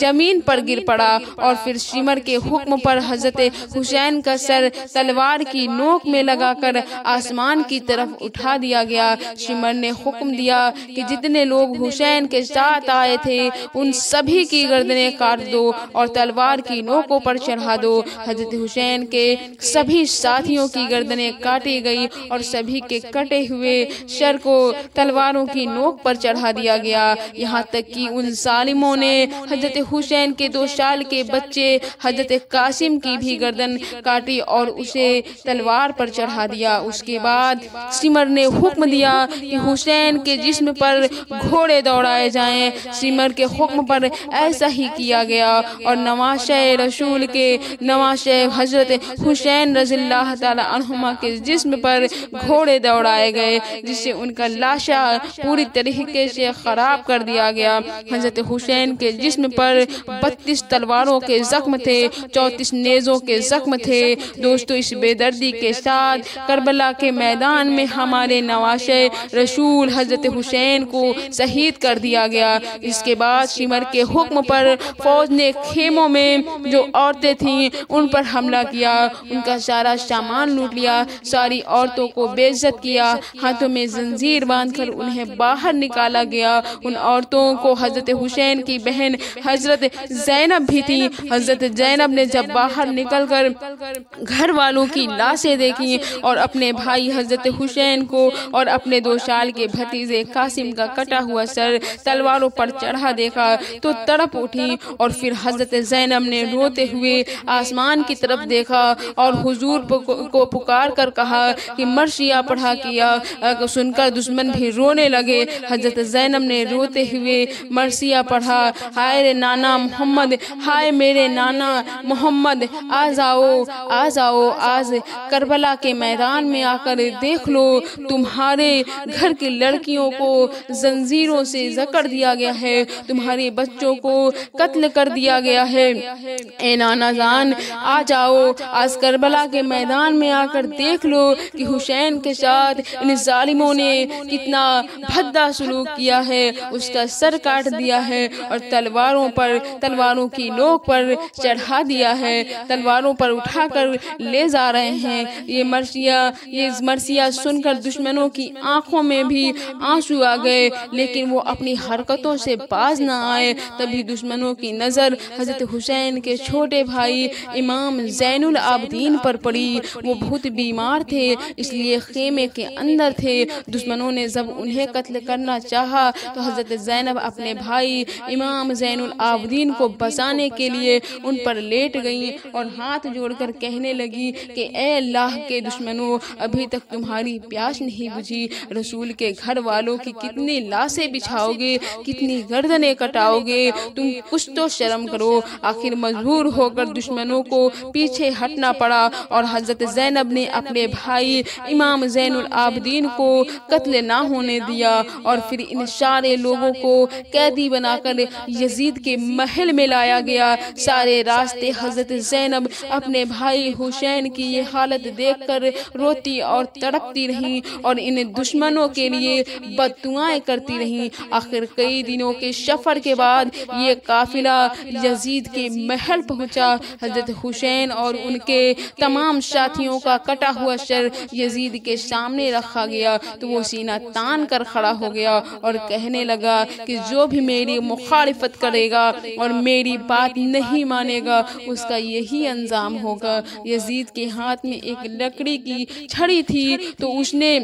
زمین پر گر پڑا اور پھر شمر کے حکم پر حضرت حسین کا سر تلوار کی نوک میں لگا کر آسمان کی طرف اٹھا دیا گیا۔ شمر نے حکم دیا کہ جتنے لوگ حسین کے ساتھ آئے تھے ان سبھی کی گردنیں کاٹ دو اور تلوار کی نوکوں پر چڑھا دو۔ حضرت حسین کے سبھی ساتھیوں کی گردنیں کاٹی گئی اور سبھی کے کٹے ہوئے سر کو تلواروں کی نوک پر چڑھا دیا گیا، یہاں تک کہ ان ظالموں نے حضرت حسین کے 2 سال کے بچے حضرت قاسم کی بھی گردن کاٹی اور اسے تلوار پر چڑھا دیا۔ اس کے بعد سمر نے حکم دیا کہ حسین کے جسم پر گھوڑے دوڑائے جائیں۔ سمر کے حکم پر ایسا ہی کیا گیا اور نواشہ رسول کے نواشہ حضرت حسین رضی اللہ تعالی عنہما کے جسم پر گھوڑے دوڑائے گئے، جس سے ان کا لاشا پوری طریقے سے خراب کر دیا گیا۔ حضرت حسین کے جسم پر 32 تلواروں کے زخم تھے، 34 نیزوں کے زخم تھے۔ دوستو، اس بے دردی کے ساتھ کربلا کے میدان میں ہمارے نواشہ رسول حضرت حسین کو شہید کر دیا گیا۔ اس کے بعد شمر کے حکم پر فوج نے خیموں میں جو عورتیں تھیں ان پر حملہ کیا، ان کا سارا سامان لوٹ لیا، ساری عورتوں کو بے عزت کیا، ہاتھوں میں زنجیر باندھ کر انہیں باہر نکالا گیا۔ ان عورتوں کو حضرت حسین کی بہن حضرت زینب بھی تھی۔ حضرت زینب نے جب باہر نکل کر گھر والوں کی لاشیں دیکھی اور اپنے بھائی حضرت حسین کو اور اپنے 2 سال کے بھتیجے قاسم کا کٹا ہوا سر تلواروں پر چڑھا دیکھا تو تڑپ اٹھی، اور پھر حضرت زینب نے روتے ہوئے آسمان کی طرف دیکھا اور حضور کو پکار کر کہا کہ مرثیہ پڑھا کیا۔ سن کر دشمن بھی رونے لگے۔ حضرت زینب نے روتے ہوئے مرثیہ پڑھا، ہائے رے نانا محمد، ہائے میرے نانا محمد، آ جاؤ آج کربلا کے میدان میں آ کر دیکھ لو، تمہارے گھر کی لڑکیوں کو زنجیروں سے جکڑ دیا گیا ہے، تمہارے بچوں کو قتل کر دیا گیا ہے۔ اے نانا جان، آ جاؤ آج کربلا کے میدان میں آ کر دیکھ لو کہ حسین کے ساتھ ان ظالموں نے کتنا بھدا سلوک کیا ہے، اس کا سر کاٹ دیا ہے اور تلواروں کی نوک پر چڑھا دیا ہے، تلواروں پر اٹھا کر لے جا رہے ہیں۔ یہ مرثیہ سن کر دشمنوں کی آنکھوں میں بھی آنسو آ گئے، لیکن وہ اپنی حرکتوں سے باز نہ آئے۔ تبھی دشمنوں کی نظر حضرت حسین کے چھوٹے بھائی امام زین العابدین پر پڑی۔ وہ بہت بیمار تھے، اس لیے خیمے کے اندر تھے۔ دشمنوں نے جب انہیں قتل کرنا چاہا تو حضرت زینب اپنے بھائی امام زین العابدین کو بچانے کے لیے ان پر لیٹ گئیں اور ہاتھ جوڑ کر کہنے لگی کہ اے اللہ کے دشمنوں، ابھی تک تمہاری پیاس نہیں بجھی، رسول کے گھر والوں کی کتنی لاشیں بچھاؤ گے، کتنی گردنیں کٹاؤ گے، تم کچھ تو شرم کرو۔ آخر مجبور ہو کر دشمنوں کو پیچھے ہٹنا پڑا اور حضرت زینب نے اپنے بھائی امام زین العابدین کو قتل نہ ہونے دیا، اور پھر ان سارے لوگوں کو قیدی بنا کر یزید کے محل میں لایا گیا۔ سارے راستے حضرت زینب اپنے بھائی حسین کی یہ حالت دیکھ کر روتی اور تڑپتی رہیں اور ان دشمنوں کے لیے بد دعائیں کرتی رہیں۔ آخر کئی دنوں کے سفر کے بعد یہ قافلہ یزید کے محل پہنچا۔ حضرت حسین اور ان کے تمام ساتھیوں کا کٹا ہوا سر یزید کے سامنے رکھا گیا تو وہ سینہ تان کر کھڑا ہو گیا اور کہنے لگا کہ جو بھی میری مخالفت کرے گا اور میری بات نہیں مانے گا اس کا یہی انجام ہوگا۔ یزید کے ہاتھ میں ایک لکڑی کی چھڑی تھی تو اس نے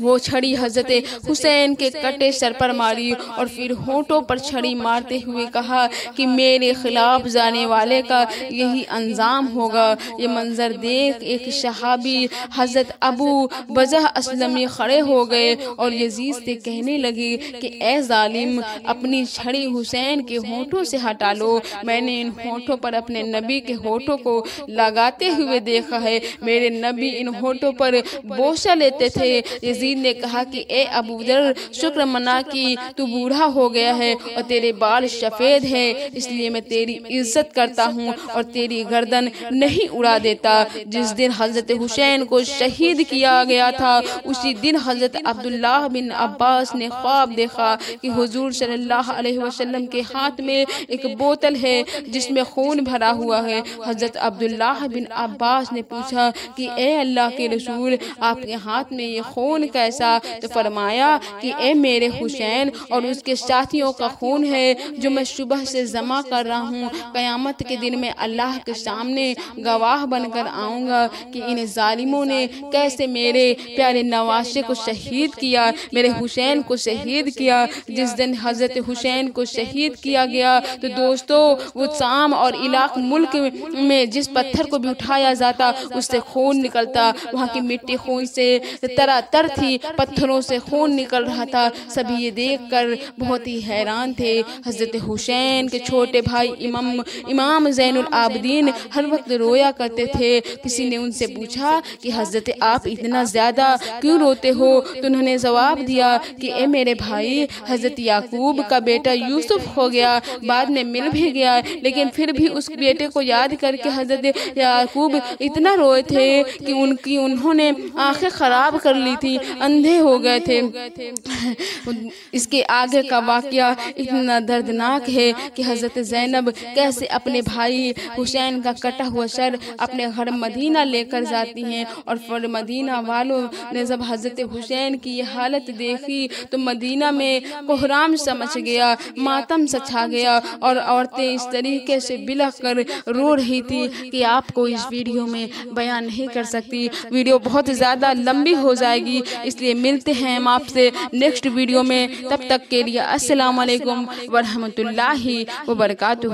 وہ چھڑی حضرت حسین کے کٹے سر پر ماری اور پھر ہونٹوں پر چھڑی مارتے ہوئے کہا کہ میرے خلاف جانے والے کا یہی انجام ہوگا۔ یہ منظر دیکھ ایک صحابی حضرت ابو بجہ اسلمی کھڑے ہو گئے اور یزید سے کہنے لگے کہ اے ظالم، اپنی چھڑی حسین کے ہونٹوں سے ہٹا لو، میں نے ان ہونٹوں پر اپنے نبی کے ہونٹوں کو لگاتے ہوئے دیکھا ہے، میرے نبی ان ہونٹوں پر بوسہ لیتے تھے۔ یزید نے کہا کہ اے ابو ذر، شکر منا کہ تو بوڑھا ہو گیا ہے اور تیرے بال سفید ہیں، اس لیے میں تیری عزت کرتا ہوں اور تیری گردن نہیں اڑا دیتا۔ جس دن حضرت حسین کو شہید کیا گیا تھا اسی دن حضرت عبداللہ بن عباس نے خواب دیکھا کہ حضور صلی اللہ علیہ وسلم کے ہاتھ ہاتھ میں ایک بوتل ہے جس میں خون بھرا ہوا ہے۔ حضرت عبداللہ بن عباس نے پوچھا کہ اے اللہ کے رسول، آپ کے ہاتھ میں یہ خون کیسا؟ تو فرمایا کہ اے میرے حسین اور اس کے ساتھیوں کا خون ہے جو میں صبح سے جمع کر رہا ہوں۔ قیامت کے دن میں اللہ کے سامنے گواہ بن کر آؤں گا کہ ان ظالموں نے کیسے میرے پیارے نواسے کو شہید کیا، میرے حسین کو شہید کیا۔ جس دن حضرت حسین کو شہید کیا گیا تو دوستو وہ شام اور عراق ملک میں جس پتھر کو بھی اٹھایا جاتا اس سے خون نکلتا، وہاں کی مٹی خون سے تر تھی، پتھروں سے خون نکل رہا تھا۔ سبھی یہ دیکھ کر بہت ہی حیران تھے۔ حضرت حسین کے چھوٹے بھائی امام زین العابدین ہر وقت رویا کرتے تھے۔ کسی نے ان سے پوچھا کہ حضرت آپ اتنا زیادہ کیوں روتے ہو؟ تو انہوں نے جواب دیا کہ اے میرے بھائی، حضرت یعقوب کا بیٹا یوسف ہو گیا، بعد میں مل بھی گیا، لیکن پھر بھی اس بیٹے کو یاد کر کے حضرت یعقوب اتنا روئے تھے کہ انہوں نے آنکھیں خراب کر لی تھی، اندھے ہو گئے تھے۔ اس کے آگے کا واقعہ اتنا دردناک ہے کہ حضرت زینب کیسے اپنے بھائی حسین کا کٹا ہوا سر اپنے گھر مدینہ لے کر جاتی ہیں، اور پھر مدینہ والوں نے جب حضرت حسین کی یہ حالت دیکھی تو مدینہ میں کوہرام سمجھ گیا، ماتم چھا گیا، اور عورتیں اس طریقے سے بلک کر رو رہی تھی کہ آپ کو اس ویڈیو میں بیان نہیں کر سکتی۔ ویڈیو بہت زیادہ لمبی ہو جائے گی، اس لیے ملتے ہیں ہم آپ سے نیکسٹ ویڈیو میں۔ تب تک کے لیے السلام علیکم ورحمۃ اللہ وبرکاتہ۔